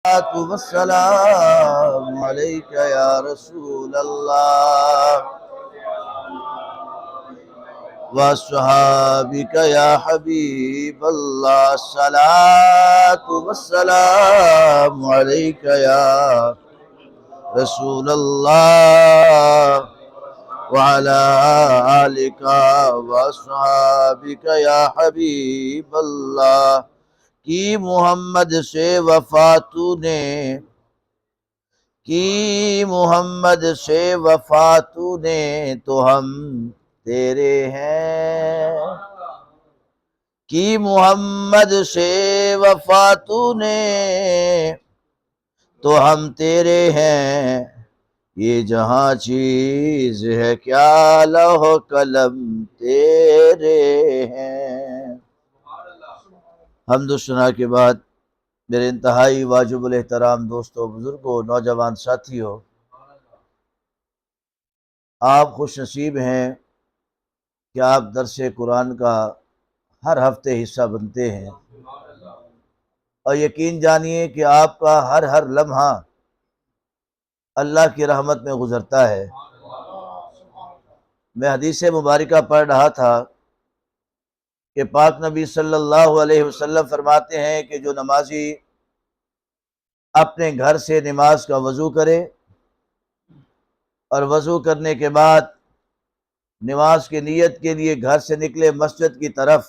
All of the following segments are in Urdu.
والسلام عليك يا رسول الله وصحابك يا حبيب الله الصلاة والسلام عليك يا رسول الله وعلى آلك وصحابك يا حبيب الله کی محمد سے وفا تو نے کی محمد سے وفا تو نے تو ہم تیرے ہیں کی محمد سے وفا تو نے تو ہم تیرے ہیں یہ جہاں چیز ہے کیا لوح قلم تیرے ہیں۔ حمد و ثنا کے بعد میرے انتہائی واجب الاحترام دوستوں، بزرگوں، نوجوان ساتھیوں، آپ خوش نصیب ہیں کہ آپ درس قرآن کا ہر ہفتے حصہ بنتے ہیں، اور یقین جانیے کہ آپ کا ہر لمحہ اللہ کی رحمت میں گزرتا ہے۔ میں حدیث مبارکہ پڑھ رہا تھا کہ پاک نبی صلی اللہ علیہ وسلم فرماتے ہیں کہ جو نمازی اپنے گھر سے نماز کا وضو کرے اور وضو کرنے کے بعد نماز کی نیت کے لیے گھر سے نکلے مسجد کی طرف،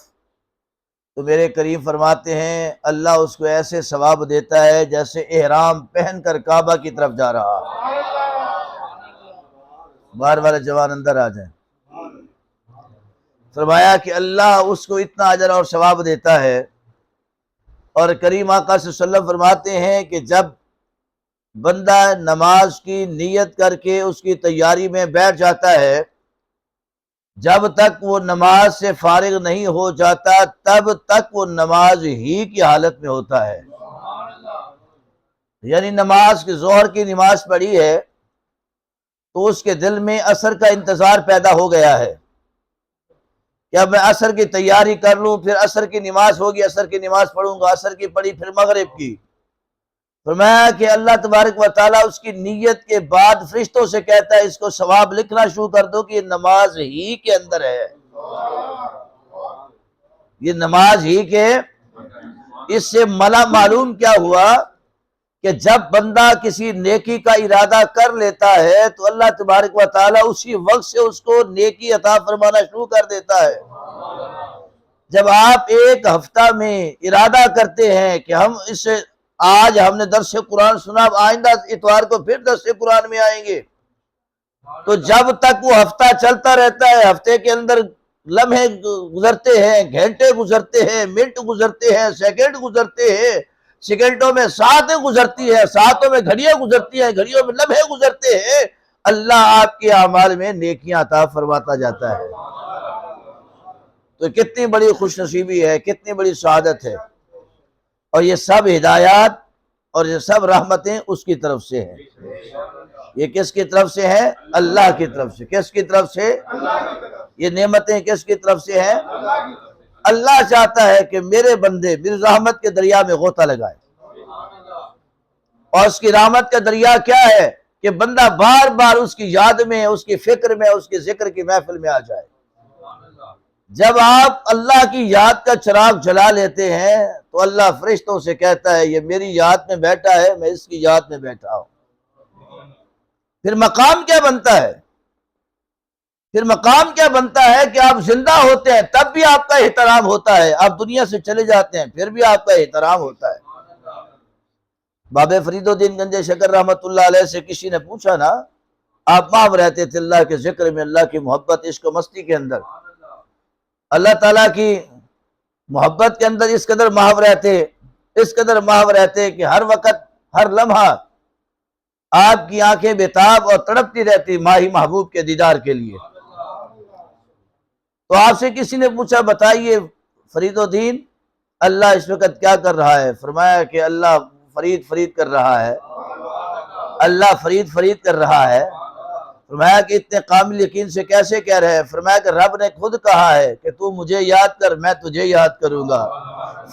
تو میرے کریم فرماتے ہیں اللہ اس کو ایسے ثواب دیتا ہے جیسے احرام پہن کر کعبہ کی طرف جا رہا۔ باہر والے جوان اندر آ جائیں۔ فرمایا کہ اللہ اس کو اتنا اجر اور ثواب دیتا ہے، اور کریم آقا صلی اللہ علیہ وسلم فرماتے ہیں کہ جب بندہ نماز کی نیت کر کے اس کی تیاری میں بیٹھ جاتا ہے، جب تک وہ نماز سے فارغ نہیں ہو جاتا تب تک وہ نماز ہی کی حالت میں ہوتا ہے۔ یعنی نماز کی ظہر کی نماز پڑھی ہے تو اس کے دل میں عصر کا انتظار پیدا ہو گیا ہے کہ اب میں عصر کی تیاری کر لوں، پھر عصر کی نماز ہوگی، عصر کی نماز پڑھوں گا، عصر کی پڑھی پھر مغرب کی۔ فرمایا کہ اللہ تبارک و تعالیٰ اس کی نیت کے بعد فرشتوں سے کہتا ہے اس کو ثواب لکھنا شروع کر دو کہ یہ نماز ہی کے اندر ہے، یہ نماز ہی کے۔ اس سے معلوم کیا ہوا کہ جب بندہ کسی نیکی کا ارادہ کر لیتا ہے تو اللہ تبارک و تعالیٰ اسی وقت سے اس کو نیکی عطا فرمانا شروع کر دیتا ہے۔ جب آپ ایک ہفتہ میں ارادہ کرتے ہیں کہ ہم آج ہم نے درس قرآن سنا، آئندہ اتوار کو پھر درس قرآن میں آئیں گے، تو جب تک وہ ہفتہ چلتا رہتا ہے، ہفتے کے اندر لمحے گزرتے ہیں، گھنٹے گزرتے ہیں، منٹ گزرتے ہیں، سیکنڈ گزرتے ہیں، سیکنڈوں میں ساعتیں گزرتی ہیں، ساعتوں میں گھڑیاں گزرتی ہیں، گھڑیوں میں لمحے گزرتے ہیں، اللہ آپ کے اعمال میں نیکیاں عطا فرماتا جاتا ہے۔ تو کتنی بڑی خوش نصیبی ہے، کتنی بڑی سعادت ہے، اور یہ سب ہدایات اور یہ سب رحمتیں اس کی طرف سے ہیں۔ یہ کس کی طرف سے ہے؟ اللہ کی طرف سے۔ کس کی طرف سے؟ یہ نعمتیں کس کی طرف سے ہیں؟ اللہ چاہتا ہے کہ میرے بندے میری رحمت کے دریا میں غوطہ لگائے، اور اس کی رحمت کا دریا کیا ہے کہ بندہ بار بار اس کی یاد میں، اس کی فکر میں، اس کی ذکر کی محفل میں آ جائے۔ جب آپ اللہ کی یاد کا چراغ جلا لیتے ہیں تو اللہ فرشتوں سے کہتا ہے یہ میری یاد میں بیٹھا ہے، میں اس کی یاد میں بیٹھا ہوں۔ پھر مقام کیا بنتا ہے؟ پھر مقام کیا بنتا ہے کہ آپ زندہ ہوتے ہیں تب بھی آپ کا احترام ہوتا ہے، آپ دنیا سے چلے جاتے ہیں پھر بھی آپ کا احترام ہوتا ہے۔ بابے فرید الدین گنج شکر رحمت اللہ علیہ سے کسی نے پوچھا نا، آپ محو رہتے تھے اللہ کے ذکر میں، اللہ کی محبت، عشق و مستی کے اندر، اللہ تعالیٰ کی محبت کے اندر اس قدر محو رہتے کہ ہر وقت ہر لمحہ آپ کی آنکھیں بےتاب اور تڑپتی رہتی ماہی محبوب کے دیدار کے لیے۔ تو آپ سے کسی نے پوچھا بتائیے فرید الدین اللہ اس وقت کیا کر رہا ہے؟ فرمایا کہ اللہ فرید کر رہا ہے، اللہ فرید کر رہا ہے۔ فرمایا کہ اتنے کامل یقین سے کیسے کہہ رہے ہیں؟ فرمایا کہ رب نے خود کہا ہے کہ تو مجھے یاد کر، میں تجھے یاد کروں گا۔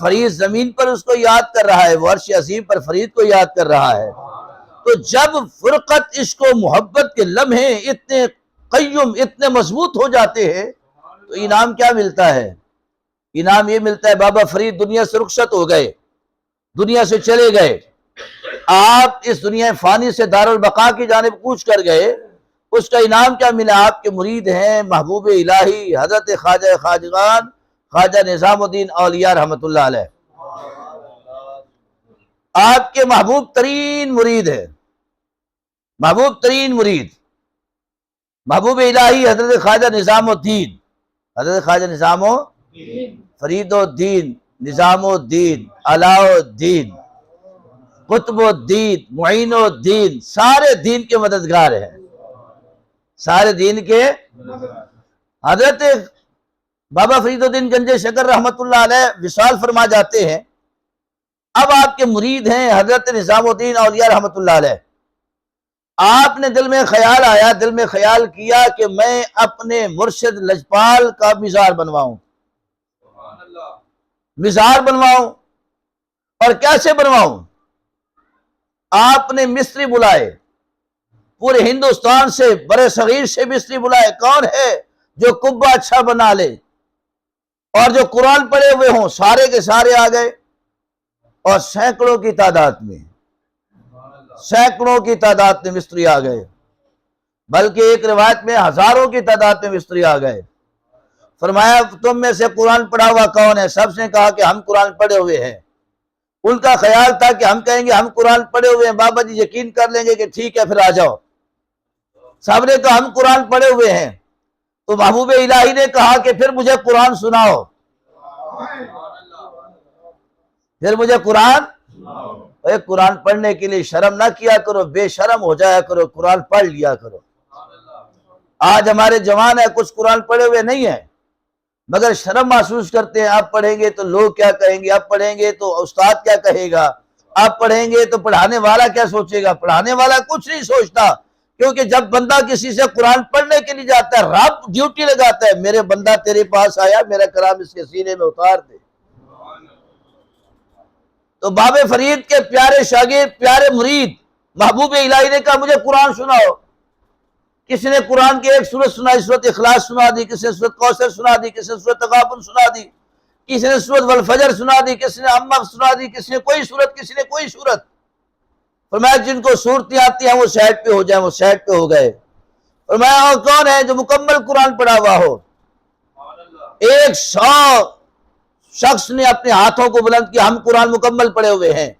فرید زمین پر اس کو یاد کر رہا ہے، وہ عرش عظیم پر فرید کو یاد کر رہا ہے۔ تو جب فرقت، عشق و محبت کے لمحے اتنے قیم، اتنے مضبوط ہو جاتے ہیں تو انعام کیا ملتا ہے؟ انعام یہ ملتا ہے بابا فرید دنیا سے رخصت ہو گئے، دنیا سے چلے گئے، آپ اس دنیا فانی سے دارالبقاء کی جانب کوچ کر گئے، اس کا انعام کیا ملا؟ آپ کے مرید ہیں محبوب الہی حضرت خواجہ خواجگان خواجہ نظام الدین اولیاء رحمت اللہ علیہ، آپ کے محبوب ترین مرید ہے، محبوب ترین مرید محبوب الہی حضرت خواجہ نظام الدین، حضرت خواجہ نظام الدین، فرید الدین، نظام الدین، علاء الدین، قطب الدین، معین الدین، سارے دین کے مددگار ہیں، سارے دین کے۔ حضرت بابا فرید الدین گنج شکر رحمت اللہ علیہ وصال فرما جاتے ہیں، اب آپ کے مرید ہیں حضرت نظام الدین اولیاء رحمت اللہ علیہ، آپ نے دل میں خیال آیا، دل میں خیال کیا کہ میں اپنے مرشد لجپال کا مزار بنواؤں، مزار بنواؤں، اور کیسے بنواؤں؟ آپ نے مستری بلائے، پورے ہندوستان سے، برے صغیر سے مستری بلائے، کون ہے جو قبہ اچھا بنا لے اور جو قرآن پڑھے ہوئے ہوں، سارے کے سارے آ گئے، اور سینکڑوں کی تعداد میں، سینکڑوں کی تعداد میں مستری آ گئے، بلکہ ایک روایت میں ہزاروں کی تعداد میں مستری آ گئے۔ فرمایا تم میں سے قرآن پڑھا ہوا کون ہے؟ سب نے کہا کہ ہم قرآن پڑھے ہوئے ہیں۔ ان کا خیال تھا کہ ہم کہیں گے ہم قرآن پڑھے ہوئے ہیں، بابا جی یقین کر لیں گے کہ ٹھیک ہے پھر آ جاؤ۔ سب نے کہا ہم قرآن پڑھے ہوئے ہیں، تو محبوب الہی نے کہا کہ پھر مجھے قرآن سناؤ، پھر مجھے قرآن۔ قرآن پڑھنے کے لیے شرم نہ کیا کرو، بے شرم ہو جایا کرو، قرآن پڑھ لیا کرو۔ آج ہمارے جوان ہیں کچھ قرآن پڑھے ہوئے نہیں ہیں، مگر شرم محسوس کرتے ہیں، اب پڑھیں گے تو لوگ کیا کہیں گے، اب پڑھیں گے تو استاد کیا کہے گا، اب پڑھیں گے تو پڑھانے والا کیا سوچے گا۔ پڑھانے والا کچھ نہیں سوچتا، کیونکہ جب بندہ کسی سے قرآن پڑھنے کے لیے جاتا ہے، رب ڈیوٹی لگاتا ہے، میرے بندہ تیرے پاس آیا، میرا کلام اس کے سینے میں اتار دے۔ تو بابے فرید کے پیارے شاگرد، پیارے مرید محبوب الہی نے کہا مجھے قرآن سناؤ۔ کسی نے قرآن کی ایک سورت سنائی، سورت اخلاص سنا دی، کسی نے سورت کوثر سنا دی، کسی نے سورت تغابن سنا دی، کسی نے سورت والفجر سنا دی، کسی نے اما سنا دی، کسی نے کوئی سورت، کسی نے کوئی سورت۔ فرمایا جن کو صورتیں آتی ہیں وہ سائڈ پہ ہو جائیں، وہ سائڈ پہ ہو گئے۔ فرمایا اور کون ہے جو مکمل قرآن پڑھا ہوا ہو؟ 100 شخص نے اپنے ہاتھوں کو بلند کیا، ہم قرآن مکمل پڑھے ہوئے ہیں۔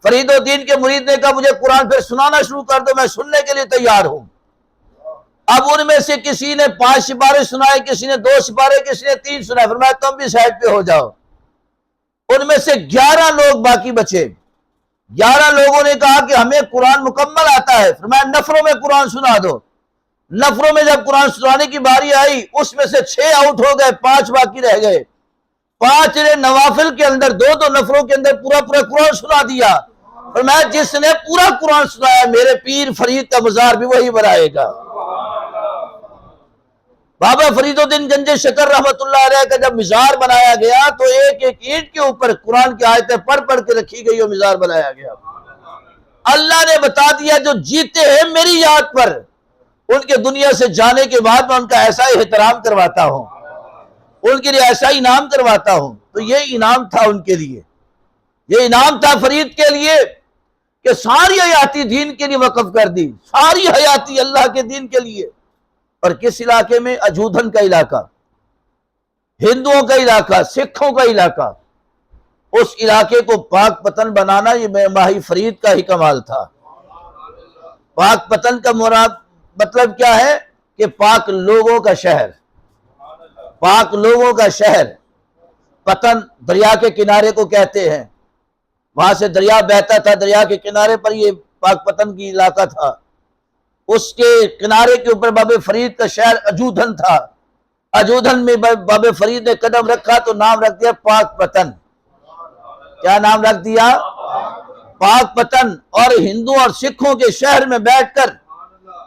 فرید الدین کے مرید نے کہا مجھے قرآن پھر سنانا شروع کر دو، میں سننے کے لیے تیار ہوں۔ اب ان میں سے کسی نے 5 سپارے سنائے، کسی نے 2 سپارے، کسی نے 3 سنائے۔ فرمایا تم بھی سائڈ پہ ہو جاؤ۔ ان میں سے 11 لوگ باقی بچے۔ 11 لوگوں نے کہا کہ ہمیں قرآن مکمل آتا ہے۔ فرمایا نفروں میں قرآن سنا دو۔ نفروں میں جب قرآن سنانے کی باری آئی، اس میں سے 6 آؤٹ ہو گئے، 5 باقی رہ گئے۔ 5 نے نوافل کے اندر 2 نفروں کے اندر پورا قرآن سنا دیا۔ فرمایا جس نے پورا قرآن سنایا میرے پیر فرید کا مزار بھی وہی بنائے گا۔ بابا فرید الدین گنج شکر رحمت اللہ علیہ کا جب مزار بنایا گیا تو ایک ایک اینٹ کے اوپر قرآن کی آیتیں پڑھ پڑھ کے رکھی گئی اور مزار بنایا گیا۔ اللہ نے بتا دیا جو جیتے ہیں میری یاد پر، ان کے دنیا سے جانے کے بعد میں ان کا ایسا احترام کرواتا ہوں، ان کے لیے ایسا انعام کرواتا ہوں۔ تو یہ انعام تھا ان کے لیے، یہ انعام تھا فرید کے لیے کہ ساری حیاتی دین کے لیے وقف کر دی، ساری حیاتی اللہ کے دین کے لیے۔ اور کس علاقے میں؟ اجودھن کا علاقہ، ہندوؤں کا علاقہ، سکھوں کا علاقہ، اس علاقے کو پاک پتن بنانا یہ ماہی فرید کا ہی کمال تھا۔ پاک پتن کا مراد مطلب کیا ہے کہ پاک لوگوں کا شہر، پاک لوگوں کا شہر۔ پتن دریا کے کنارے کو کہتے ہیں، وہاں سے دریا بہتا تھا، دریا کے کنارے پر یہ پاک پتن کی علاقہ تھا۔ اس کے کنارے کے اوپر بابے فرید کا شہر اجودھن تھا۔ اجودھن میں بابے فرید نے قدم رکھا تو نام رکھ دیا پاک پتن۔ کیا نام رکھ دیا؟ پاک پتن۔ اور ہندو اور سکھوں کے شہر میں بیٹھ کر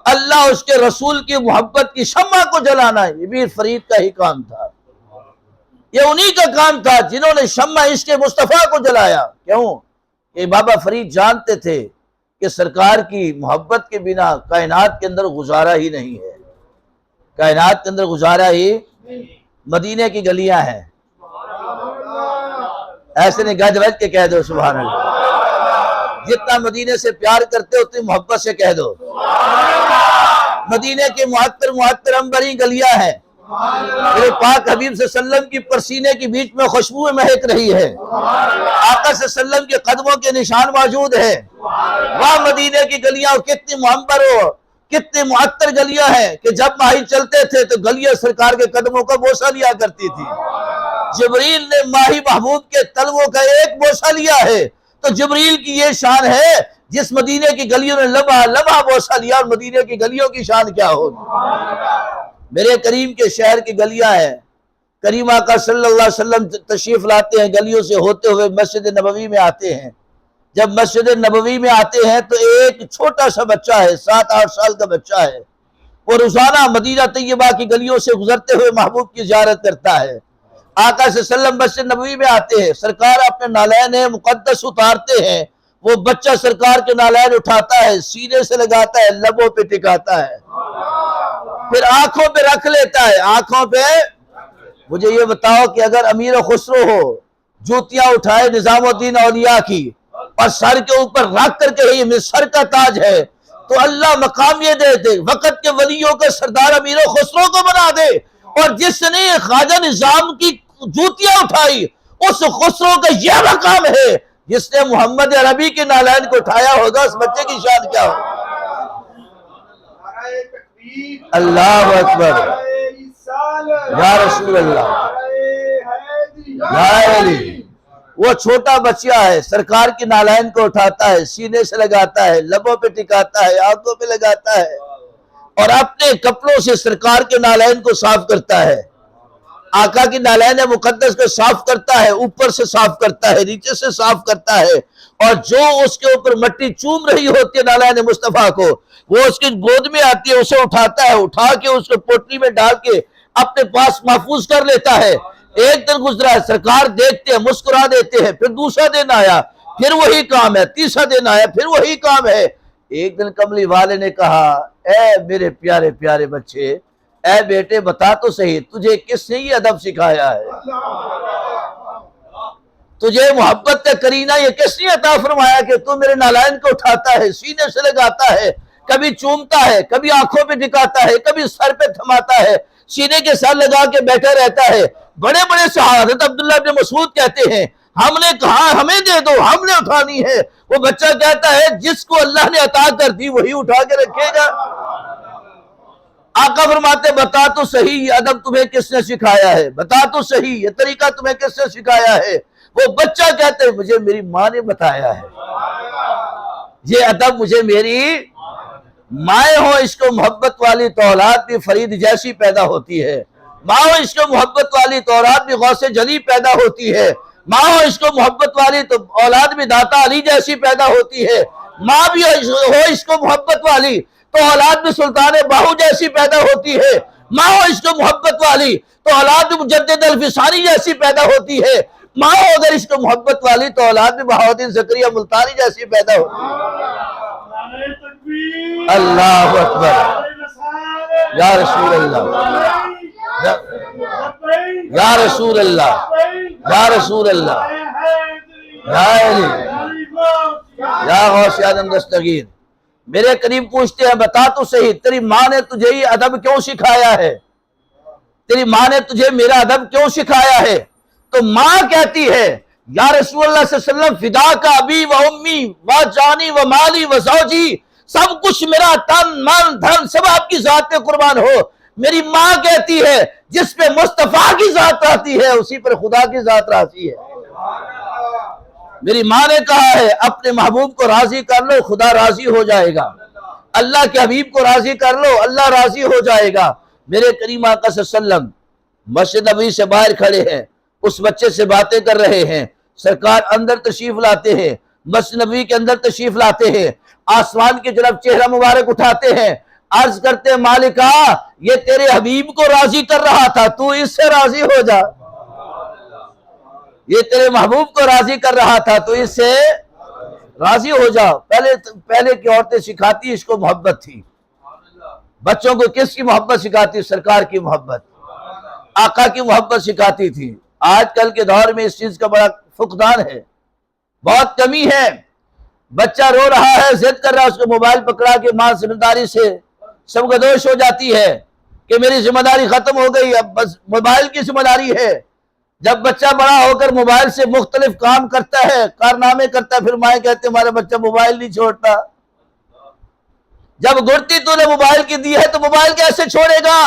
اللہ اس کے رسول کی محبت کی شمع کو جلانا، یہ بھی فرید کا ہی کام تھا، یہ انہی کا کام تھا جنہوں نے شمع عشق مصطفیٰ کو جلایا۔ کیوں کہ بابا فرید جانتے تھے کہ سرکار کی محبت کے بنا کائنات کے اندر گزارا ہی نہیں ہے، کائنات کے اندر گزارا ہی۔ مدینے کی گلیاں ہیں، ایسے نہیں گج بج کے کہہ دو سبحان اللہ، جتنا مدینے سے پیار کرتے ہو اتنی محبت سے کہہ دو۔ مدینے کے معطر عنبری گلیاں ہیں، میرے پاک حبیب صلی اللہ علیہ وسلم کی پسینے کے بیچ میں خوشبو مہک رہی ہے، آقا صلی اللہ علیہ وسلم کے قدموں کے نشان موجود ہیں۔ وہاں مدینے کی گلیاں، اور کتنی معمر ہو، کتنی معطر گلیاں ہیں کہ جب ماہی چلتے تھے تو گلیاں سرکار کے قدموں کا بوسہ لیا کرتی تھی۔ جبریل نے ماہی محبوب کے تلووں کا ایک بوسہ لیا ہے، تو جبریل کی یہ شان ہے، جس مدینے کی گلیوں نے لمحہ لمحہ بوسہ لیا، اور مدینے کی گلیوں کی شان کیا ہوگی۔ میرے کریم کے شہر کی گلیاں ہیں، کریم آقا صلی اللہ علیہ وسلم تشریف لاتے ہیں، گلیوں سے ہوتے ہوئے مسجد نبوی میں آتے ہیں۔ جب مسجد نبوی میں آتے ہیں تو ایک چھوٹا سا بچہ ہے، 7-8 سال کا بچہ ہے، وہ روزانہ مدینہ طیبہ کی گلیوں سے گزرتے ہوئے محبوب کی زیارت کرتا ہے۔ آقا صلی اللہ علیہ وسلم مسجد نبوی میں آتے ہیں، سرکار اپنے نالین مقدس اتارتے ہیں، وہ بچہ سرکار کے نالین اٹھاتا ہے، سینے سے لگاتا ہے، لبوں پہ ٹکاتا ہے، پھر آنکھوں پہ رکھ لیتا ہے، آنکھوں پہ۔ مجھے یہ بتاؤ کہ اگر امیر خسرو ہو، جوتیاں اٹھائے نظام الدین اولیاء کی اور سر کے اوپر رکھ کر کے یہ سر کا تاج ہے، تو اللہ مقام یہ دے دے وقت کے ولیوں کے سردار امیر خسرو کو بنا دے، اور جس نے خواجہ نظام کی جوتیاں اٹھائی اس خسرو کا یہ مقام ہے، جس نے محمد عربی کے نالین کو اٹھایا ہوگا، اس بچے کی شان کیا ہو۔ اللہ اکبر، یا رسول اللہ، یا علی۔ وہ چھوٹا بچہ ہے، سرکار کی نالین کو اٹھاتا ہے، سینے سے لگاتا ہے، لبوں پہ ٹکاتا ہے، آنکھوں پہ لگاتا ہے، اور اپنے کپڑوں سے سرکار کے نالین کو صاف کرتا ہے، آقا کی نالین مقدس کو صاف کرتا ہے، اوپر سے صاف کرتا ہے، نیچے سے صاف کرتا ہے، اور جو اس کے اوپر مٹی چوم رہی ہوتی ہے نالین مصطفیٰ کو، وہ اس کی گود میں آتی ہے، اسے اٹھاتا ہے، اٹھا کے اس کو پوٹلی میں ڈال کے اپنے پاس محفوظ کر لیتا ہے۔ ایک دن گزرا ہے، سرکار دیکھتے ہیں، مسکرا دیتے ہیں، پھر دوسرا دن آیا، پھر وہی کام ہے، تیسرا دن آیا، پھر وہی کام ہے۔ ایک دن کملی والے نے کہا، اے میرے پیارے پیارے بچے، اے بیٹے بتا تو صحیح، تجھے کس نے یہ ادب سکھایا ہے؟ تجھے محبت کرینہ یہ کس نے عطا فرمایا کہ تو میرے نالین کو اٹھاتا ہے، سینے سے لگاتا ہے، کبھی چومتا ہے، کبھی آنکھوں پہ ٹکاتا ہے، کبھی سر پہ تھماتا ہے، سینے کے ساتھ لگا کے بیٹھا رہتا ہے۔ بڑے بڑے صحابہ، حضرت عبداللہ بن مسعود کہتے ہیں، ہم نے کہا ہمیں دے دو، ہم نے اٹھانی ہے۔ وہ بچہ کہتا ہے جس کو اللہ نے عطا کر دی وہی اٹھا کے رکھے گا۔ آقا فرماتے بتا تو صحیح یہ ادب تمہیں کس نے سکھایا ہے، بتا تو صحیح یہ طریقہ تمہیں کس نے سکھایا ہے؟ وہ بچہ کہتے ہیں مجھے میری ماں نے بتایا ہے، یہ ادب مجھے میری مائیں ہو عشق و محبت والی تو اولاد بھی فرید جیسی پیدا ہوتی ہے، ماں ہو عشق و محبت والی تو اولاد بھی غوث جلی پیدا ہوتی ہے، ماں ہو عشق و محبت والی تو اولاد بھی داتا علی جیسی پیدا ہوتی ہے، ماں بھی ہو عشق و محبت والی تو اولاد بھی سلطان باہو جیسی پیدا ہوتی ہے، ماں ہو عشق و محبت والی تو اولاد بھی مجدد الفسانی جیسی پیدا ہوتی ہے، ماں ہو اگر عشق و محبت والی تو اولاد بھی بہاؤدین زکریا ملتانی جیسی پیدا ہوتی ہے۔ اللہ اکبر، یا رسول اللہ، یا رسول اللہ، یا رسول اللہ، یا علی، یا غوث اعظم دستگیر۔ میرے قریب پوچھتے ہیں بتا تو صحیح تیری ماں نے تجھے یہ ادب کیوں سکھایا ہے، تیری ماں نے تجھے میرا ادب کیوں سکھایا ہے؟ تو ماں کہتی ہے یا رسول اللہ صلی اللہ علیہ وسلم فدا کا ابی و امی و جانی و مالی و زوجی، سب کچھ میرا تن من دھن سب آپ کی ذات پہ قربان ہو۔ میری ماں کہتی ہے جس پہ مصطفیٰ کی ذات رہتی ہے اسی پر خدا کی ذات رہتی ہے۔ میری ماں نے کہا ہے اپنے محبوب کو راضی کر لو خدا راضی ہو جائے گا، اللہ کے حبیب کو راضی کر لو اللہ راضی ہو جائے گا۔ میرے کریم آقا صلی اللہ علیہ وسلم مسجد نبوی سے باہر کھڑے ہیں، اس بچے سے باتیں کر رہے ہیں، سرکار اندر تشریف لاتے ہیں، مسجد نبوی کے اندر تشریف لاتے ہیں، آسمان کی طرف چہرہ مبارک اٹھاتے ہیں، عرض کرتے مالکا یہ تیرے حبیب کو راضی کر رہا تھا، تو اس سے راضی ہو جا، یہ تیرے محبوب کو راضی کر رہا تھا تو اس سے راضی ہو جا۔ پہلے کی عورتیں سکھاتی اس کو محبت تھی، بچوں کو کس کی محبت سکھاتی؟ سرکار کی محبت، آقا کی محبت سکھاتی تھی۔ آج کل کے دور میں اس چیز کا بڑا فقدان ہے، بہت کمی ہے۔ بچہ رو رہا ہے، ضد کر رہا ہے، اس کو موبائل پکڑا کے ماں ذمہ داری سے سبکدوش ہو جاتی ہے کہ میری ذمہ داری ختم ہو گئی، اب بس موبائل کی ذمہ داری ہے۔ جب بچہ بڑا ہو کر موبائل سے مختلف کام کرتا ہے، کارنامے کرتا ہے، پھر مائیں کہتے ہیں ہمارا بچہ موبائل نہیں چھوڑتا۔ جب گڑتی تو نے موبائل کی دی ہے تو موبائل کیسے چھوڑے گا؟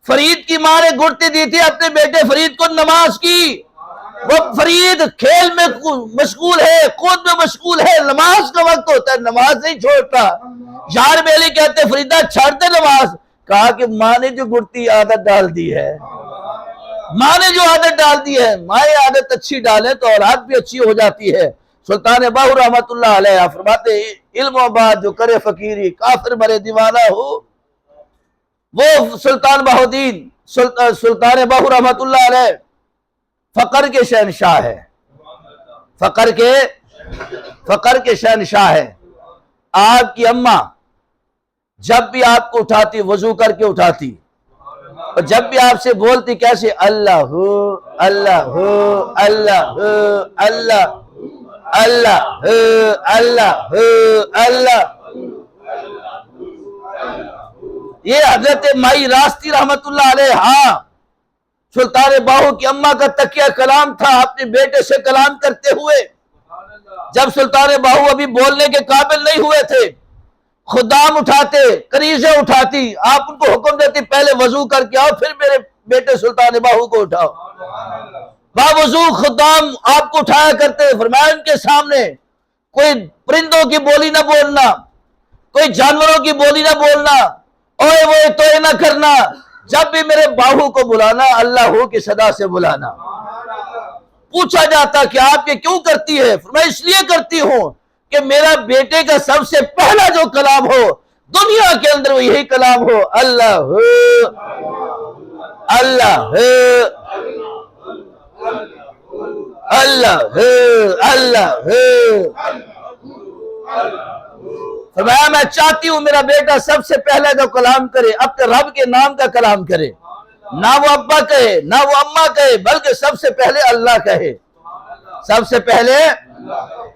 فرید کی ماں نے گڑتی دی تھی اپنے بیٹے فرید کو نماز کی، وہ فرید کھیل میں مشغول ہے، خود میں مشغول ہے، نماز کا وقت ہوتا ہے نماز نہیں چھوڑتا۔ یار میلی کہتے فریدہ چھوڑ دے نماز، کہا کہ ماں نے جو گڑتی عادت ڈال دی ہے، ماں نے جو عادت ڈال دی ہے، ماں عادت اچھی ڈالے تو اولاد بھی اچھی ہو جاتی ہے۔ سلطان باہو رحمت اللہ علیہ فرماتے علم و بعد جو کرے فقیری کافر مرے دیوانہ ہو۔ وہ سلطان بہودین سلطان باہو رحمت اللہ علیہ فقر کے شہنشاہ ہے، فقر کے شہنشاہ ہے۔ آپ کی اماں جب بھی آپ کو اٹھاتی وضو کر کے اٹھاتی، اور جب بھی آپ سے بولتی کیسے؟ اللہ ہو اللہ ہو اللہ ہو اللہ اللہ ہو اللہ ہو اللہ۔ یہ حضرت مائی راستی رحمت اللہ علیہ ہاں سلطان باہو کی اماں کا تکیہ کلام تھا اپنے بیٹے سے کلام کرتے ہوئے۔ جب سلطان باہو ابھی بولنے کے قابل نہیں ہوئے تھے، خدام اٹھاتے، کنیزیں اٹھاتی، آپ ان کو حکم دیتی پہلے وضو کر کے آؤ پھر میرے بیٹے سلطان باہو کو اٹھاؤ۔ باوضو خدام آپ کو اٹھایا کرتے، فرمایا ان کے سامنے کوئی پرندوں کی بولی نہ بولنا، کوئی جانوروں کی بولی نہ بولنا، اوے وہ توئے نہ کرنا، جب بھی میرے باہو کو بلانا اللہ ہو کی صدا سے بلانا۔ پوچھا جاتا کہ آپ یہ کیوں کرتی ہے؟ میں اس لیے کرتی ہوں کہ میرا بیٹے کا سب سے پہلا جو کلام ہو دنیا کے اندر وہ یہی کلام ہو، اللہ ہو اللہ ہو اللہ ہو اللہ ہو۔ فرمایا میں چاہتی ہوں میرا بیٹا سب سے پہلے جو کلام کرے اپنے رب کے نام کا کلام کرے، نہ وہ ابا کہے نہ وہ اماں کہے بلکہ سب سے پہلے اللہ کہے، سب سے پہلے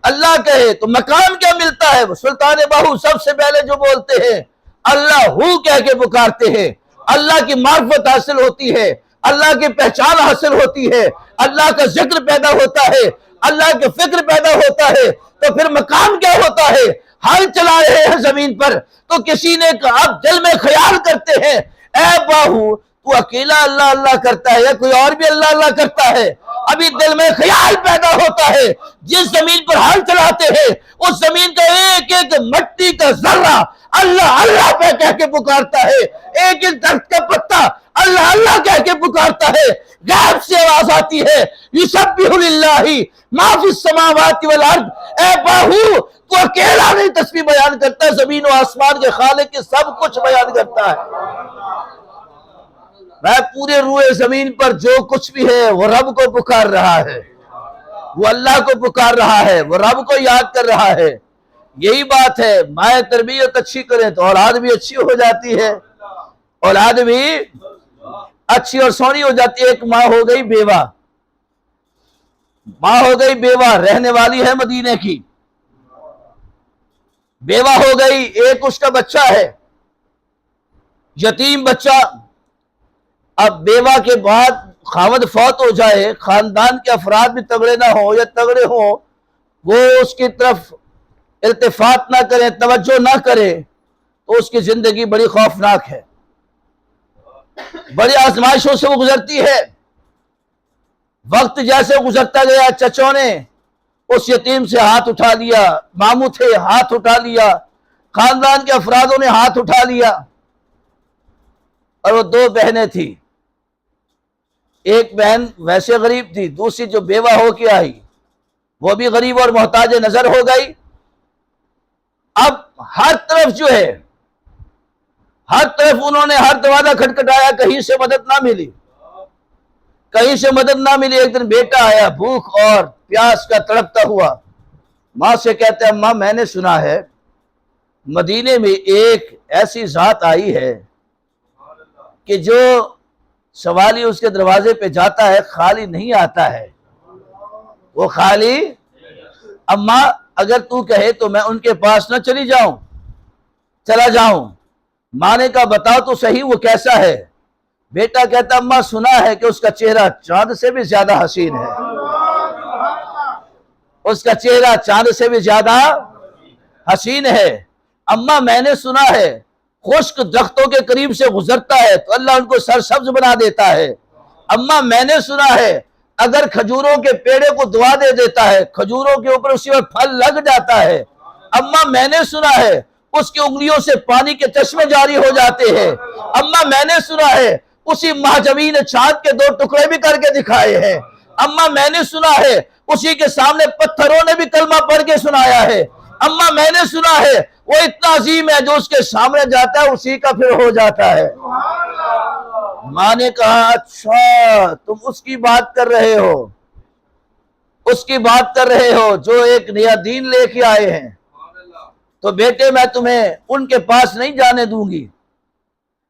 اللہ کہے۔ تو مقام کیا ملتا ہے؟ سلطان باہو سب سے پہلے جو بولتے ہیں اللہ ہو کہہ کے پکارتے ہیں، اللہ کی معرفت حاصل ہوتی ہے، اللہ کی پہچان حاصل ہوتی ہے، اللہ کا ذکر پیدا ہوتا ہے، اللہ کے فکر پیدا ہوتا ہے۔ تو پھر مقام کیا ہوتا ہے؟ ہل چلا رہے ہیں زمین پر تو کسی نے اب دل میں خیال کرتے ہیں اے باہو تو اکیلا اللہ اللہ کرتا ہے یا کوئی اور بھی اللہ اللہ کرتا ہے؟ ابھی دل میں خیال پیدا ہوتا ہے، جس زمین پر ہل چلاتے ہیں اس زمین کا ایک ایک مٹی کا ذرہ اللہ اللہ پہ کہہ کے پکارتا ہے، ایک ایک درخت کا پتا اللہ اللہ کہہ کے پکارتا ہے۔ غیب سے آواز آتی ہے یسبح للہ ما فی السماوات والارض۔ اے باہو تو اکیلا نہیں تسبیح بیان کرتا، زمین و آسمان کے خالق کے سب کچھ بیان کرتا ہے۔ میں پورے روئے زمین پر جو کچھ بھی ہے وہ رب کو پکار رہا ہے، وہ اللہ کو پکار رہا ہے، وہ رب کو یاد کر رہا ہے۔ یہی بات ہے، مائیں تربیت اچھی کریں تو اولاد بھی اچھی ہو جاتی ہے، اولاد بھی اچھی اور سونی ہو جاتی ہے۔ ایک ماں ہو گئی بیوہ، ماں ہو گئی بیوہ، رہنے والی ہے مدینے کی، بیوہ ہو گئی، ایک اس کا بچہ ہے یتیم بچہ۔ اب بیوہ کے بعد خاوند فوت ہو جائے، خاندان کے افراد بھی تگڑے نہ ہوں یا تگڑے ہوں، وہ اس کی طرف التفات نہ کریں، توجہ نہ کریں، تو اس کی زندگی بڑی خوفناک ہے، بڑی آزمائشوں سے وہ گزرتی ہے۔ وقت جیسے گزرتا گیا چچوں نے اس یتیم سے ہاتھ اٹھا لیا، ماموں تھے ہاتھ اٹھا لیا، خاندان کے افرادوں نے ہاتھ اٹھا لیا، اور وہ دو بہنیں تھیں، ایک بہن ویسے غریب تھی، دوسری جو بیوہ ہو کے آئی وہ بھی غریب اور محتاج نظر ہو گئی۔ اب ہر طرف جو ہے ہر طرف انہوں نے ہر دروازہ کھٹکھٹایا، کہیں سے مدد نہ ملی، کہیں سے مدد نہ ملی۔ ایک دن بیٹا آیا بھوک اور پیاس کا تڑپتا ہوا، ماں سے کہتا ہے ماں میں نے سنا ہے مدینے میں ایک ایسی ذات آئی ہے کہ جو سوالی اس کے دروازے پہ جاتا ہے خالی نہیں آتا ہے، وہ خالی۔ اماں اگر تو کہے تو میں ان کے پاس نہ چلا جاؤں۔ ماں نے کہا بتاؤ تو صحیح وہ کیسا ہے؟ بیٹا کہتا اماں سنا ہے کہ اس کا چہرہ چاند سے بھی زیادہ حسین ہے، اس کا چہرہ چاند سے بھی زیادہ حسین ہے۔ اماں میں نے سنا ہے خشک درختوں کے قریب سے گزرتا ہے تو اللہ ان کو سرسبز بنا دیتا ہے۔ اماں میں نے سنا ہے اگر کھجوروں کے پیڑے کو دعا دے دیتا ہے، کھجوروں کے اوپر اسی وقت پھل لگ جاتا ہے۔ اماں میں نے سنا ہے اس کی انگلیوں سے پانی کے چشمے جاری ہو جاتے ہیں۔ اماں میں نے سنا ہے اسی مہاجوی نے چاند کے 2 ٹکڑے بھی کر کے دکھائے ہیں۔ اماں میں نے سنا ہے اسی کے سامنے پتھروں نے بھی کلمہ پڑھ کے سنایا ہے۔ اماں میں نے سنا ہے وہ اتنا عظیم ہے جو اس کے سامنے جاتا ہے اسی کا پھر ہو جاتا ہے۔ ماں نے کہا اچھا تم اس کی بات کر رہے ہو، اس کی بات کر رہے ہو جو ایک نیا دین لے کے آئے ہیں، تو بیٹے میں تمہیں ان کے پاس نہیں جانے دوں گی۔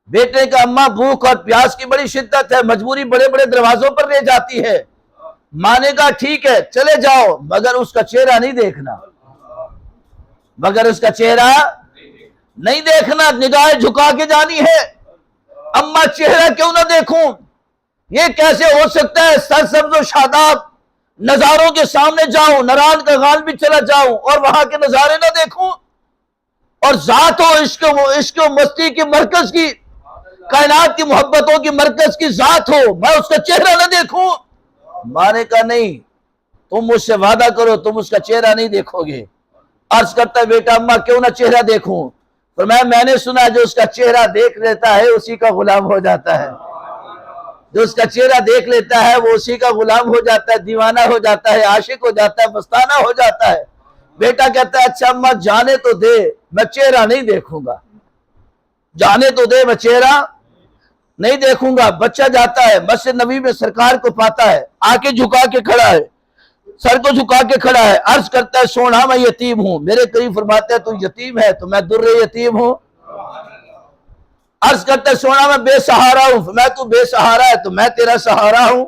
بیٹے کا اماں بھوک اور پیاس کی بڑی شدت ہے، مجبوری بڑے بڑے دروازوں پر لے جاتی ہے۔ ماں نے کہا ٹھیک ہے چلے جاؤ مگر اس کا چہرہ نہیں دیکھنا، مگر اس کا چہرہ نہیں دیکھنا، نگاہیں جھکا کے جانی ہے۔ اماں چہرہ کیوں نہ دیکھوں؟ یہ کیسے ہو سکتا ہے؟ سرسبز و شاداب نظاروں کے سامنے جاؤں، نران کا غال بھی چلا جاؤں اور وہاں کے نظارے نہ دیکھوں؟ اور ذات ہو عشق و مستی کی مرکز کی، کائنات کی محبتوں کی مرکز کی ذات ہو، میں اس کا چہرہ نہ دیکھوں؟ ماں نے کہا نہیں، تم مجھ سے وعدہ کرو تم اس کا چہرہ نہیں دیکھو گے۔ عرض کرتا ہے بیٹا اماں کیوں نہ چہرہ دیکھوں؟ فرمایا میں نے سنا جو اس کا چہرہ دیکھ لیتا ہے اسی کا غلام ہو جاتا ہے، جو اس کا چہرہ دیکھ لیتا ہے وہ اسی کا غلام ہو جاتا ہے، دیوانہ ہو جاتا ہے، عاشق ہو جاتا ہے، مستانہ ہو جاتا ہے۔ بیٹا کہتا ہے اچھا اماں جانے تو دے، میں چہرہ نہیں دیکھوں گا، جانے تو دے میں چہرہ نہیں دیکھوں گا۔ بچہ جاتا ہے مسجد نبی میں سرکار کو پاتا ہے، آنکھیں جھکا کے کھڑا ہے، سر کو جھکا کے کھڑا ہے، عرض کرتا ہے سونا میں یتیم ہوں۔ میرے قریب فرماتا ہے تو یتیم ہے تو میں در یتیم ہوں۔ عرض کرتا ہے سونا میں بے سہارا ہوں، میں تو بے سہارا ہے تو میں تیرا سہارا ہوں۔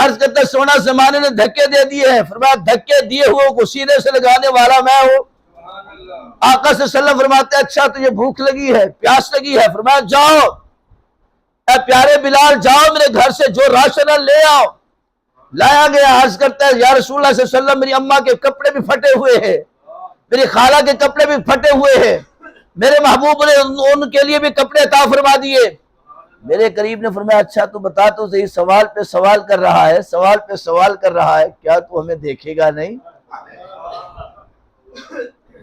عرض کرتا ہے سونا زمانے نے دھکے دے دیے ہیں، فرمایا دھکے دیے ہوئے کو سینے سے لگانے والا میں ہوں۔ آقا صلی اللہ علیہ وسلم فرماتے ہیں اچھا تجھے بھوک لگی ہے، پیاس لگی ہے، فرمایا جاؤ اے پیارے بلال جاؤ میرے گھر سے جو راشن ہے لے آؤ۔ لایا گیا۔ عرض کرتا ہے یا رسول اللہ صلی اللہ علیہ وسلم میری اماں کے کپڑے بھی پھٹے ہوئے ہیں، میری خالہ کے کپڑے بھی پھٹے ہوئے ہیں، میرے محبوب نے ان کے لیے بھی کپڑے عطا فرما دیے۔ میرے قریب نے فرمایا اچھا تو بتا تو صحیح، سوال پہ سوال کر رہا ہے، سوال پہ سوال کر رہا ہے، کیا تو ہمیں دیکھے گا نہیں؟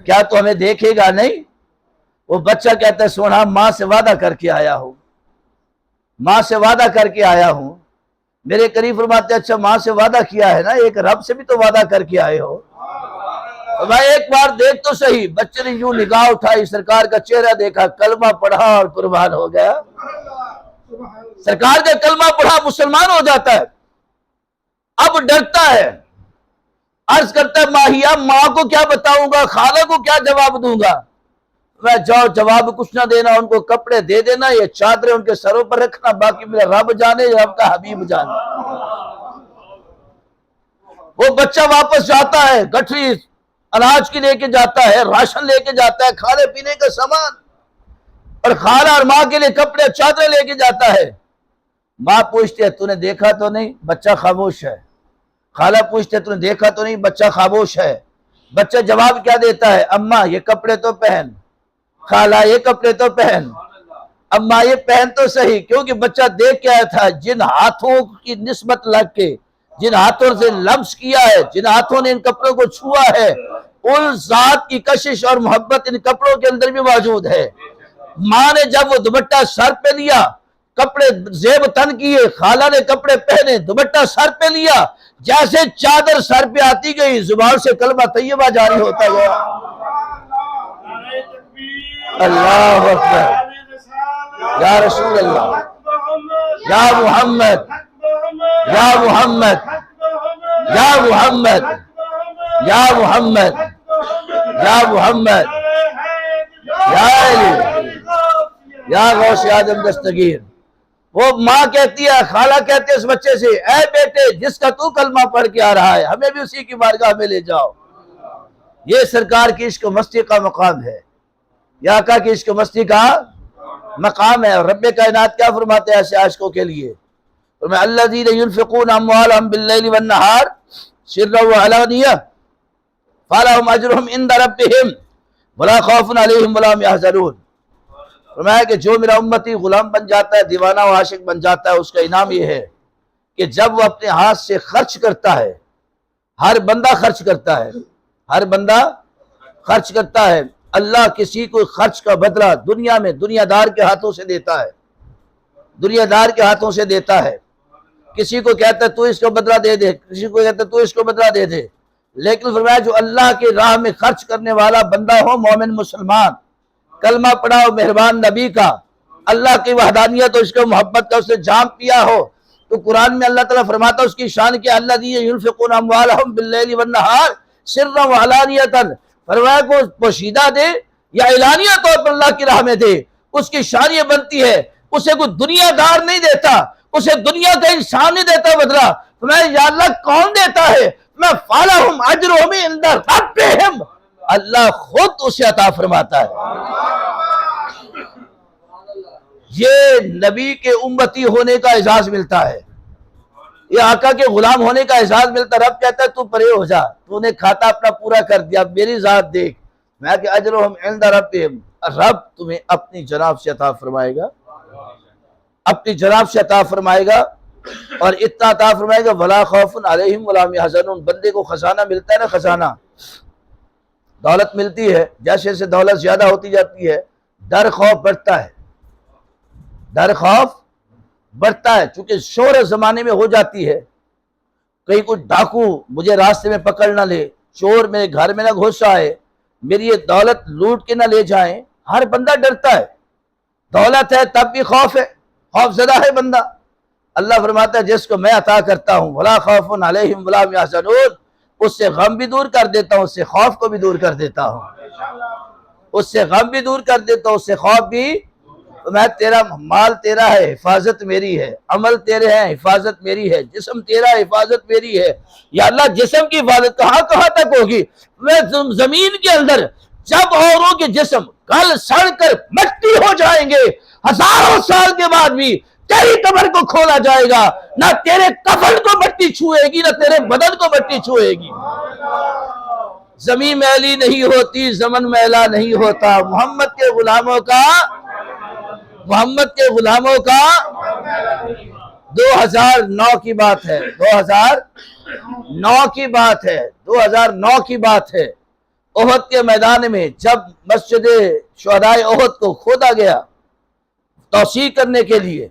کیا تو ہمیں دیکھے گا نہیں؟ وہ بچہ کہتا ہے سونا ماں سے وعدہ کر کے آیا ہوں، ماں سے وعدہ کر کے آیا ہوں۔ میرے قریب فرماتے اچھا ماں سے وعدہ کیا ہے نا، ایک رب سے بھی تو وعدہ کر کے آئے ہو، بھائی ایک بار دیکھ تو صحیح۔ بچے نے یوں نگاہ اٹھائی، سرکار کا چہرہ دیکھا، کلمہ پڑھا اور قربان ہو گیا۔ سرکار کا کلمہ پڑھا مسلمان ہو جاتا ہے، اب ڈرتا ہے، عرض کرتا ہے ماہیا ماں کو کیا بتاؤں گا، خالہ کو کیا جواب دوں گا؟ میں جاؤ جواب کچھ نہ دینا، ان کو کپڑے دے دینا، یہ چادریں ان کے سروں پر رکھنا، باقی میرا رب جانے رب کا حبیب جانے۔ وہ بچہ واپس جاتا ہے، گٹھری اناج کی لے کے جاتا ہے، راشن لے کے جاتا ہے، کھانے پینے کا سامان، اور خالہ اور ماں کے لیے کپڑے چادریں لے کے جاتا ہے۔ ماں پوچھتے تو نے دیکھا تو نہیں؟ بچہ خاموش ہے۔ خالہ پوچھتے تو نے دیکھا تو نہیں؟ بچہ خاموش ہے۔ بچہ جواب کیا دیتا ہے؟ اماں یہ کپڑے تو پہن، خالہ یہ کپڑے تو پہن، اماں یہ پہن تو صحیح، کیونکہ بچہ دیکھ کے آیا تھا جن ہاتھوں کی نسبت لگ کے، جن ہاتھوں سے لمس کیا ہے، جن ہاتھوں نے ان کپڑوں کو چھوا ہے، ان ذات کی کشش اور محبت ان کپڑوں کے اندر بھی موجود ہے۔ ماں نے جب وہ دوپٹہ سر پہ لیا، کپڑے زیب تن کیے، خالہ نے کپڑے پہنے، دوپٹہ سر پہ لیا، جیسے چادر سر پہ آتی گئی زبان سے کلمہ طیبہ جاری ہوتا گیا۔ اللہ اکبر، یا رسول اللہ، یا محمد، یا محمد، یا محمد، یا محمد، یا محمد، یا علی، یا غوث اعظم دستگیر۔ وہ ماں کہتی ہے، خالہ کہتے ہیں اس بچے سے، اے بیٹے جس کا تو کلمہ پڑھ کے آ رہا ہے ہمیں بھی اسی کی بارگاہ میں لے جاؤ۔ یہ سرکار کی عشق و مستی کا مقام ہے، یہ آقا کی عشق و مستی کا مقام ہے۔ اور رب کائنات کیا فرماتے ہیں ایسے عاشقوں کے لیے؟ فرمایا الذین ينفقون اموالهم باللیل والنہار سرا وعلانیہ فلہم اجرہم عند ربہم ولا خوف علیہم ولا هم یحزنون۔ فرمایا کہ جو میرا امتی غلام بن جاتا ہے، دیوانہ و عاشق بن جاتا ہے، اس کا انعام یہ ہے کہ جب وہ اپنے ہاتھ سے خرچ کرتا ہے، ہر بندہ خرچ کرتا ہے، ہر بندہ خرچ کرتا ہے، اللہ کسی کو خرچ کا بدلہ دنیا میں دنیا دار کے ہاتھوں سے دیتا ہے، دنیا دار کے ہاتھوں سے دیتا ہے۔ کسی کو کہتا ہے تو اس کو بدلہ دے دے، کسی کو کہتا ہے تو اس کو بدلہ دے دے، لیکن فرمایا جو اللہ کی راہ میں خرچ کرنے والا بندہ ہو، مومن مسلمان، کلمہ پڑھا ہو مہربان نبی کا، اللہ کی وحدانیت اور اس کو محبت کا اس نے جام پیا ہو، تو قرآن میں اللہ تعالیٰ فرماتا ہے اس کی شان کیا؟ الذین ينفقون اموالهم باللیل والنہار سرا وعلانیۃ۔ فرمایا کو پوشیدہ دے یا اعلانیہ طور پر اللہ کی راہ میں دے، اس کی شان یہ بنتی ہے، اسے کوئی دنیا دار نہیں دیتا، اسے دنیا کا انسان نہیں دیتا بدلہ۔ فرمایا یا اللہ کون دیتا ہے؟ میں فلہم اجرہم عند ربہم، اللہ خود اسے عطا فرماتا ہے۔ یہ نبی کے امتی ہونے کا اعزاز ملتا ہے، یہ آقا کے غلام ہونے کا اعزاز ملتا ہے۔ رب کہتا ہے تو پرے ہو جا، تو نے کھاتا اپنا پورا کر دیا، میری ذات دیکھ، میں کہ اجرہم عند ربہم، رب تمہیں اپنی جناب سے عطا فرمائے گا، اپنی جناب سے عطا فرمائے گا، اور اتنا عطا فرمائے گا ولا خوف علیہم ولا هم یحزنون۔ بندے کو خزانہ ملتا ہے نا، خزانہ، دولت ملتی ہے، جیسے جیسے دولت زیادہ ہوتی جاتی ہے ڈر خوف بڑھتا ہے، ڈر خوف بڑھتا ہے، چونکہ شور زمانے میں ہو جاتی ہے، کہیں کوئی ڈاکو مجھے راستے میں پکڑ نہ لے، چور میرے گھر میں نہ گھس آئے، میری یہ دولت لوٹ کے نہ لے جائیں، ہر بندہ ڈرتا ہے۔ دولت ہے تب بھی خوف ہے، خوف زدہ ہے بندہ۔ اللہ فرماتا ہے جس کو میں عطا کرتا ہوں ولا خوف علیہم ولا هم یحزنون، اس سے غم بھی دور کر دیتا ہوں، اس سے خوف کو بھی دور کر دیتا ہوں، اس سے غم بھی دور کر دیتا ہوں، اس سے خوف بھی۔ میں تیرا مال تیرا ہے، حفاظت میری ہے، عمل تیرے ہیں، حفاظت میری ہے، جسم تیرا ہے، حفاظت میری ہے۔ یا اللہ جسم کی حفاظت کہاں کہاں تک ہوگی؟ میں زمین کے اندر جب اوروں کے جسم کل سڑ کر مٹی ہو جائیں گے، ہزاروں سال کے بعد بھی تیری قبر کو کھولا جائے گا، نہ تیرے کفن کو مٹی چھوئے گی، نہ تیرے بدن کو مٹی چھوئے گی۔ زمین میلی نہیں ہوتی، زمن میلا نہیں ہوتا، محمد کے غلاموں کا 2009 کی بات ہے، 2009 کی بات ہے، 2009 کی بات ہے، احد کے میدان میں جب مسجد شہدائے احد کو کھودا گیا توسیع کرنے کے لیے،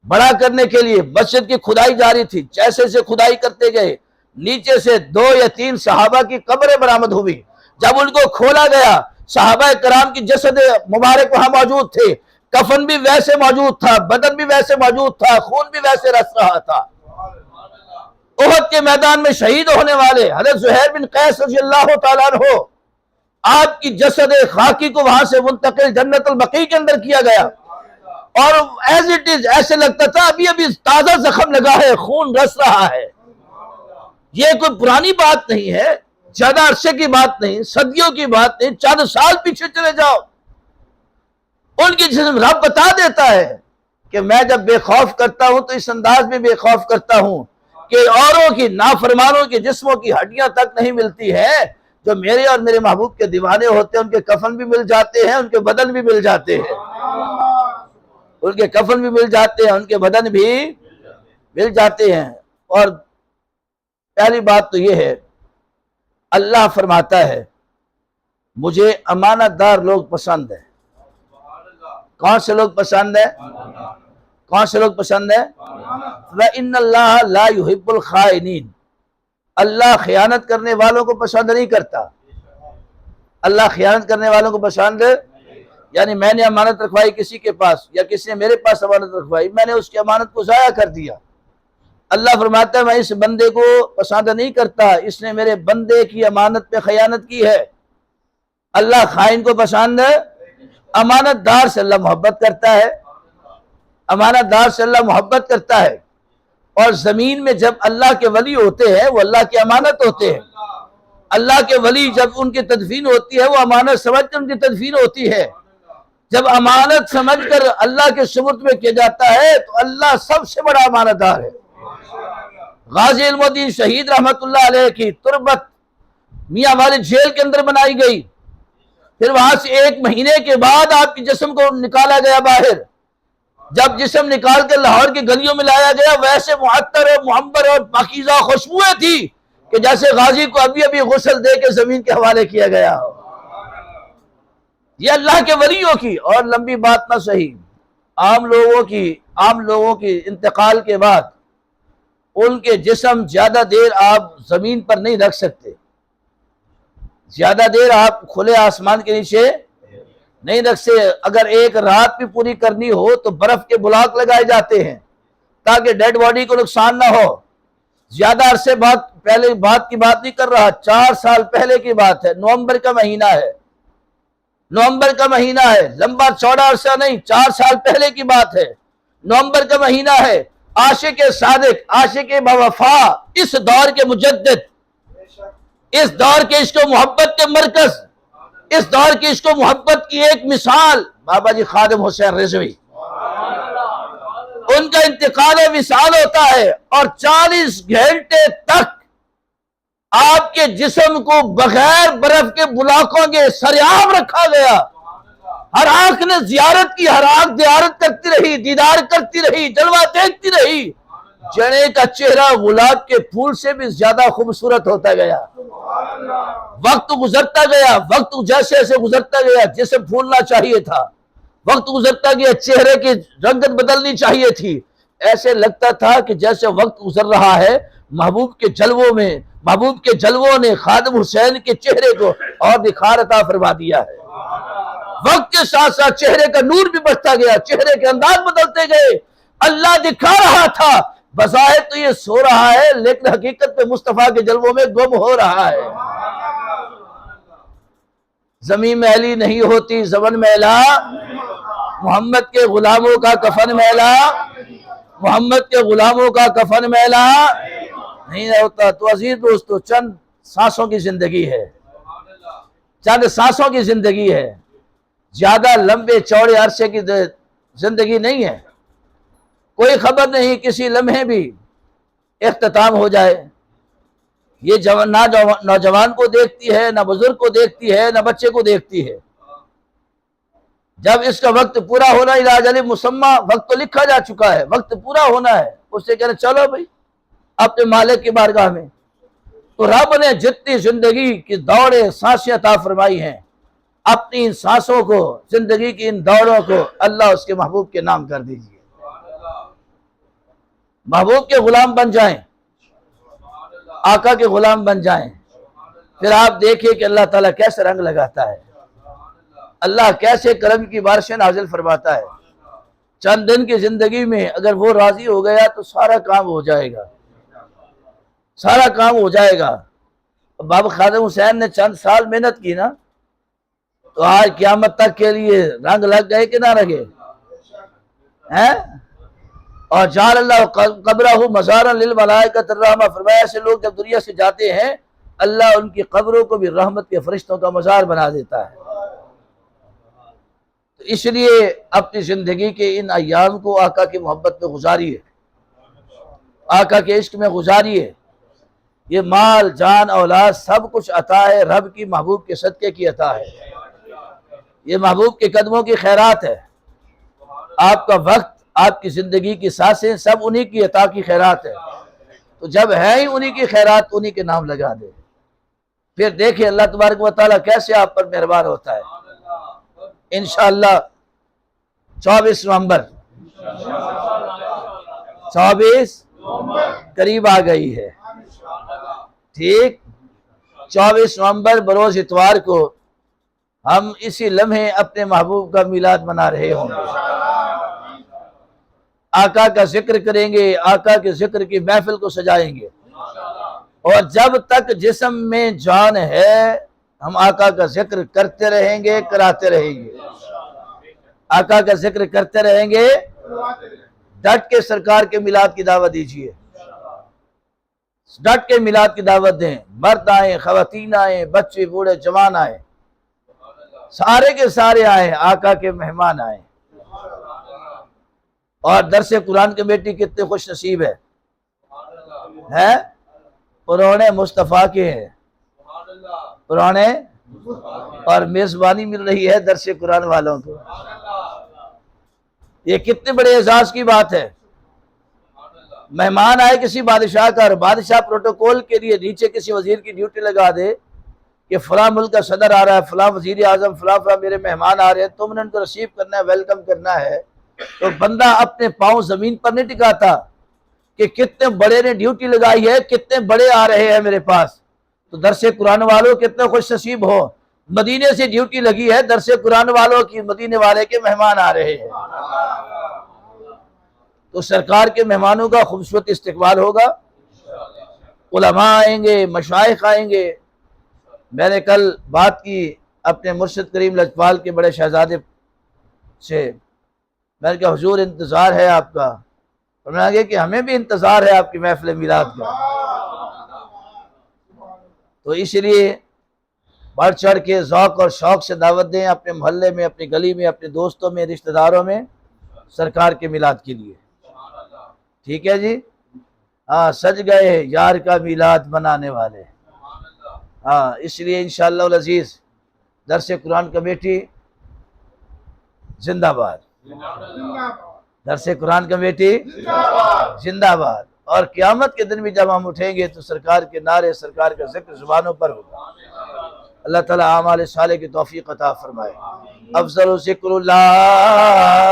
بڑا کرنے کے لیے، مسجد کی کھدائی جاری تھی، جیسے سے کھدائی کرتے گئے نیچے سے 2 یا 3 صحابہ کی قبریں برآمد ہوئی۔ جب ان کو کھولا گیا صحابہ کرام کی جسد مبارک وہاں موجود تھے، کفن بھی ویسے موجود تھا، بدن بھی ویسے موجود تھا، خون بھی ویسے رس رہا تھا۔ احد کے میدان میں شہید ہونے والے حضرت زہیر بن قیس رضی اللہ تعالیٰ عنہ، آپ کی جسد خاکی کو وہاں سے منتقل جنت البقیع کے اندر کیا گیا، اور ایز اٹ از ایسے لگتا تھا ابھی تازہ زخم لگا ہے، خون رس رہا ہے۔ یہ کوئی پرانی بات نہیں ہے، زیادہ عرصے کی بات نہیں، صدیوں کی بات نہیں، چند سال پیچھے چلے جاؤ، ان کی جسم رب بتا دیتا ہے کہ میں جب بے خوف کرتا ہوں تو اس انداز میں بے خوف کرتا ہوں کہ اوروں کی نافرمانوں کے جسموں کی ہڈیاں تک نہیں ملتی ہے، جو میرے اور میرے محبوب کے دیوانے ہوتے ہیں ان کے کفن بھی مل جاتے ہیں، ان کے بدن بھی مل جاتے ہیں، ان کے کفن بھی مل جاتے ہیں، ان کے بدن بھی مل جاتے ہیں۔ اور پہلی بات تو یہ ہے، اللہ فرماتا ہے مجھے امانت دار لوگ پسند ہیں۔ کون سے لوگ پسند ہیں؟ کون سے لوگ پسند ہیں؟ وَإِنَّ اللَّهَ لَا يُحِبُّ الْخَائِنِينَ، اللہ خیانت کرنے والوں کو پسند نہیں کرتا، اللہ خیانت کرنے والوں کو پسند یعنی میں نے امانت رکھوائی کسی کے پاس یا کسی نے میرے پاس امانت رکھوائی، میں نے اس کی امانت کو ضائع کر دیا، اللہ فرماتا ہے میں اس بندے کو پسند نہیں کرتا، اس نے میرے بندے کی امانت پہ خیانت کی ہے۔ اللہ خائن کو پسند ہے، امانت دار سے اللہ محبت کرتا ہے، امانت دار سے اللہ محبت کرتا ہے۔ اور زمین میں جب اللہ کے ولی ہوتے ہیں وہ اللہ کی امانت ہوتے ہیں، اللہ کے ولی جب ان کی تدفین ہوتی ہے وہ امانت سمجھ کر ان کی تدفین ہوتی ہے۔ جب امانت سمجھ کر اللہ کے سپرد میں کیا جاتا ہے تو اللہ سب سے بڑا امانت دار ہے۔ غازی علم الدین شہید رحمت اللہ علیہ کی تربت میاں والد جیل کے اندر بنائی گئی، پھر وہاں سے 1 مہینے کے بعد آپ کی جسم کو نکالا گیا باہر۔ جب جسم نکال کر لاہور کی گلیوں میں لایا گیا ویسے معطر اور معمبر اور پاکیزہ خوشبوئیں تھی کہ جیسے غازی کو ابھی ابھی غسل دے کے زمین کے حوالے کیا گیا ہو۔ یہ اللہ کے ولیوں کی، اور لمبی بات نہ صحیح، عام لوگوں کی انتقال کے بعد ان کے جسم زیادہ دیر آپ زمین پر نہیں رکھ سکتے، زیادہ دیر آپ کھلے آسمان کے نیچے نہیں رکھ سکتے۔ اگر ایک رات بھی پوری کرنی ہو تو برف کے بلاک لگائے جاتے ہیں تاکہ ڈیڈ باڈی کو نقصان نہ ہو۔ زیادہ عرصے پہلے بات کی بات نہیں کر رہا، 4 سال پہلے کی بات ہے، نومبر کا مہینہ ہے، نومبر کا مہینہ ہے، لمبا چوڑا عرصہ نہیں، 4 سال پہلے کی بات ہے، نومبر کا مہینہ ہے۔ عاشق صادق، عاشق باوفا، اس دور کے مجدد، اس دور کے عشق و محبت کے مرکز، اس دور کی عشق و محبت کی ایک مثال بابا جی خادم حسین رضوی، ان کا انتقال وصال ہوتا ہے اور 40 گھنٹے تک آپ کے جسم کو بغیر برف کے بلاکوں کے سریاب رکھا گیا۔ ہر آنکھ نے زیارت کی، ہر آنکھ زیارت کرتی رہی، دیدار کرتی رہی، جلوہ دیکھتی رہی۔ جنے کا چہرہ گلاب کے پھول سے بھی زیادہ خوبصورت ہوتا گیا۔ وقت گزرتا گیا، وقت جیسے جیسے گزرتا گیا جسم پھولنا چاہیے تھا، وقت گزرتا گیا چہرے کی رنگت بدلنی چاہیے تھی، ایسے لگتا تھا کہ جیسے وقت گزر رہا ہے محبوب کے جلووں نے خادم حسین کے چہرے کو اور نکھار عطا فرما دیا ہے۔ وقت کے ساتھ ساتھ چہرے کا نور بھی بڑھتا گیا، چہرے کے انداز بدلتے گئے۔ اللہ دکھا رہا تھا بظاہر تو یہ سو رہا ہے لیکن حقیقت میں مصطفیٰ کے جلووں میں گم ہو رہا ہے۔ زمین میلی نہیں ہوتی زبان میلا، محمد کے غلاموں کا کفن میلا، محمد کے غلاموں کا کفن میلا نہیں ہوتا۔ تو عزیز دوستو، چند سانسوں کی زندگی ہے، چند سانسوں کی زندگی ہے، زیادہ لمبے چوڑے عرصے کی زندگی نہیں ہے۔ کوئی خبر نہیں کسی لمحے بھی اختتام ہو جائے۔ یہ نہ نوجوان کو دیکھتی ہے، نہ بزرگ کو دیکھتی ہے، نہ بچے کو دیکھتی ہے۔ جب اس کا وقت پورا ہونا، الی اجل مسمی، وقت تو لکھا جا چکا ہے، وقت پورا ہونا ہے، اس سے کہنا چلو بھائی اپنے مالک کی بارگاہ میں۔ تو رب نے جتنی زندگی کی دوڑیں سانسیں عطا فرمائی ہیں، اپنی ان سانسوں کو، زندگی کی ان دوڑوں کو اللہ اس کے محبوب کے نام کر دیجئے، محبوب کے غلام بن جائیں، آقا کے غلام بن جائیں۔ پھر آپ دیکھیں کہ اللہ تعالیٰ کیسے رنگ لگاتا ہے، اللہ کیسے کرم کی بارشیں نازل فرماتا ہے۔ چند دن کی زندگی میں اگر وہ راضی ہو گیا تو سارا کام ہو جائے گا، سارا کام ہو جائے گا۔ بابا خادم حسین نے چند سال محنت کی نا، تو آج قیامت تک کے لیے رنگ لگ گئے کہ نہ لگے ہیں؟ اور جعل اللہ قبرہ مزارا للملائکۃ الرحمہ، فرمایا ایسے لوگ جب دنیا سے جاتے ہیں اللہ ان کی قبروں کو بھی رحمت کے فرشتوں کا مزار بنا دیتا ہے۔ تو اس لیے اپنی زندگی کے ان ایام کو آقا کی محبت میں گزاریے، آقا کے عشق میں گزاریے۔ یہ مال جان اولاد سب کچھ عطا ہے، رب کی محبوب کے صدقے کی عطا ہے، یہ محبوب کے قدموں کی خیرات ہے۔ آپ کا وقت، آپ کی زندگی کی سانسیں سب انہی کی عطا کی خیرات ہے، تو جب ہے ہی انہی کی خیرات انہی کے نام لگا دے۔ پھر دیکھیں اللہ تبارک و تعالیٰ کیسے آپ پر مہربان ہوتا ہے۔ انشاءاللہ 24 نومبر 24 قریب آ گئی ہے، ٹھیک 24 نومبر بروز اتوار کو ہم اسی لمحے اپنے محبوب کا میلاد منا رہے ہوں گے، آقا کا ذکر کریں گے، آقا کے ذکر کی محفل کو سجائیں گے، اور جب تک جسم میں جان ہے ہم آقا کا ذکر کرتے رہیں گے، کراتے رہیں گے، آقا کا ذکر کرتے رہیں گے۔ ڈٹ کے سرکار کے میلاد کی دعوت دیجیے، ڈٹ کے میلاد کی دعوت دیں، مرد آئیں، خواتین آئیں، بچے بوڑھے جوان آئیں، سارے کے سارے آئیں، آقا کے مہمان آئیں۔ اور درس قرآن کمیٹی کتنے خوش نصیب ہے، پرانے مصطفیٰ کے ہیں، پرانے، اور میزبانی مل رہی ہے درس قرآن والوں کو۔ یہ کتنے بڑے اعزاز کی بات ہے، مہمان آئے کسی بادشاہ کا، اور بادشاہ پروٹوکول کے لیے نیچے کسی وزیر کی ڈیوٹی لگا دے کہ فلاں ملک کا صدر آ رہا ہے، فلاں وزیر اعظم، فلاں میرے مہمان آ رہے ہیں، تم نے ان کو ریسیو کرنا ہے، ویلکم کرنا ہے، تو بندہ اپنے پاؤں زمین پر نہیں ٹکاتا کہ کتنے بڑے نے ڈیوٹی لگائی ہے، کتنے بڑے آ رہے ہیں میرے پاس۔ تو درس قرآن والوں کتنے خوش نصیب ہو، مدینے سے ڈیوٹی لگی ہے درس قرآن والوں کی، مدینے والے کے مہمان آ رہے ہیں، تو سرکار کے مہمانوں کا خوبصورت استقبال ہوگا، علماء آئیں گے، مشائخ آئیں گے۔ میں نے کل بات کی اپنے مرشد کریم لجپال کے بڑے شہزادے سے، میں نے کہا حضور انتظار ہے آپ کا، اور میں نے کہا کہ ہمیں بھی انتظار ہے آپ کی محفل میلاد کا، تو اس لیے بڑھ چڑھ کے ذوق اور شوق سے دعوت دیں اپنے محلے میں، اپنی گلی میں، اپنے دوستوں میں، رشتہ داروں میں، سرکار کے میلاد کے لیے۔ ٹھیک ہے جی، ہاں سج گئے یار کا میلاد منانے والے، ہاں اس لیے انشاءاللہ العزیز درس قرآن کمیٹی زندہ باد، درس قرآن کمیٹی زندہ باد، اور قیامت کے دن بھی جب ہم اٹھیں گے تو سرکار کے نعرے، سرکار کا ذکر زبانوں پر ہوگا۔ اللہ تعالیٰ اعمال صالح کی توفیق عطا فرمائے۔ افضل ذکر اللہ